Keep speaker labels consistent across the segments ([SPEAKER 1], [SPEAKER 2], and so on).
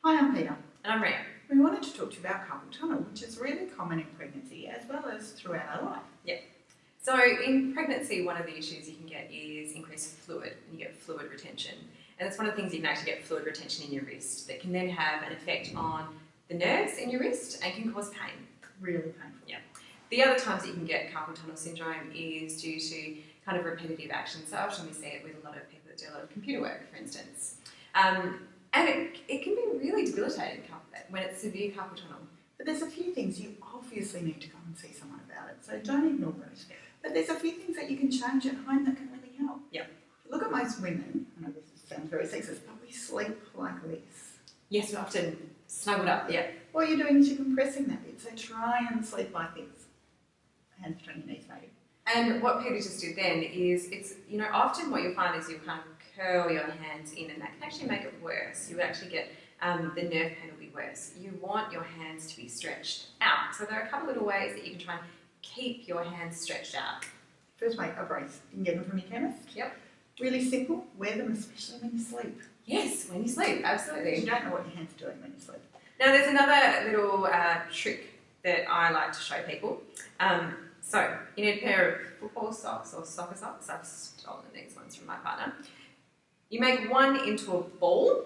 [SPEAKER 1] Hi, I'm Peter.
[SPEAKER 2] And I'm Ria.
[SPEAKER 1] We wanted to talk to you about carpal tunnel, which is really common in pregnancy as well as throughout our life.
[SPEAKER 2] Yeah. So in pregnancy, one of the issues you can get is increased fluid, and you get fluid retention. And that's one of the things you can actually get fluid retention in your wrist that can then have an effect on the nerves in your wrist and can cause pain.
[SPEAKER 1] Really painful.
[SPEAKER 2] Yeah. The other times that you can get carpal tunnel syndrome is due to kind of repetitive action. So often we see it with a lot of people that do a lot of computer work, for instance. And it can be really debilitating when it's severe carpal tunnel.
[SPEAKER 1] But there's a few things you obviously need to go and see someone about it, so don't ignore it.
[SPEAKER 2] Yeah.
[SPEAKER 1] But there's a few things that you can change at home that can really help.
[SPEAKER 2] Yeah.
[SPEAKER 1] Look at most women, I know this sounds very sexist, but we sleep like this.
[SPEAKER 2] Yes, we're often snuggled up, yeah.
[SPEAKER 1] What you're doing is you're compressing that bit, so try and sleep like this. Hands between your knees maybe.
[SPEAKER 2] And what Peter just did then is, often what you'll find is you'll kind of curl your hands in, and that can actually make it worse. You would actually get the nerve pain will be worse. You want your hands to be stretched out. So there are a couple of little ways that you can try and keep your hands stretched out.
[SPEAKER 1] First way, a brace. You can get them from your chemist.
[SPEAKER 2] Yep.
[SPEAKER 1] Really simple. Wear them especially when you sleep.
[SPEAKER 2] Yes, when you sleep, absolutely.
[SPEAKER 1] You don't know what your hands are doing when you sleep.
[SPEAKER 2] Now there's another little trick that I like to show people. So you need a pair of football socks or soccer socks. I've stolen these ones from my partner. You make one into a ball.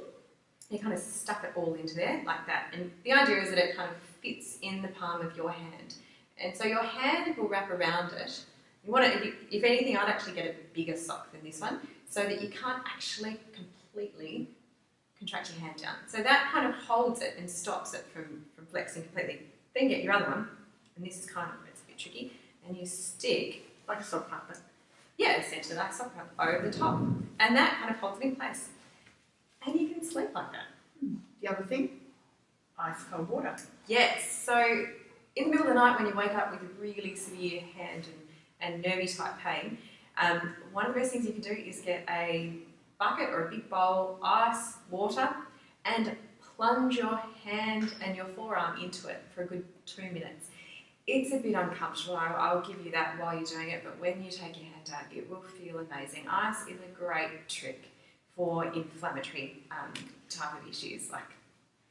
[SPEAKER 2] You kind of stuff it all into there like that. And the idea is that it kind of fits in the palm of your hand. And so your hand will wrap around it. You want to, if anything, I'd actually get a bigger sock than this one so that you can't actually completely contract your hand down. So that kind of holds it and stops it from flexing completely. Then get your other one, and this is kind of, it's a bit tricky, and you stick,
[SPEAKER 1] Like a sock puppet.
[SPEAKER 2] yeah, essentially like a sock puppet over the top. And that kind of holds it in place. And you can sleep like that.
[SPEAKER 1] The other thing, ice cold water.
[SPEAKER 2] Yes, so in the middle of the night when you wake up with really severe hand and nervy type pain, one of the best things you can do is get a bucket or a big bowl, ice, water, and plunge your hand and your forearm into it for a good 2 minutes. It's a bit uncomfortable, I'll give you that while you're doing it, but when you take your hand out, it will feel amazing. Ice is a great trick for inflammatory type of issues like.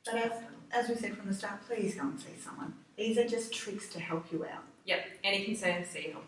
[SPEAKER 1] But as we said from the start, please go and see someone. These are just tricks to help you out.
[SPEAKER 2] Yep, any concerns, see your help.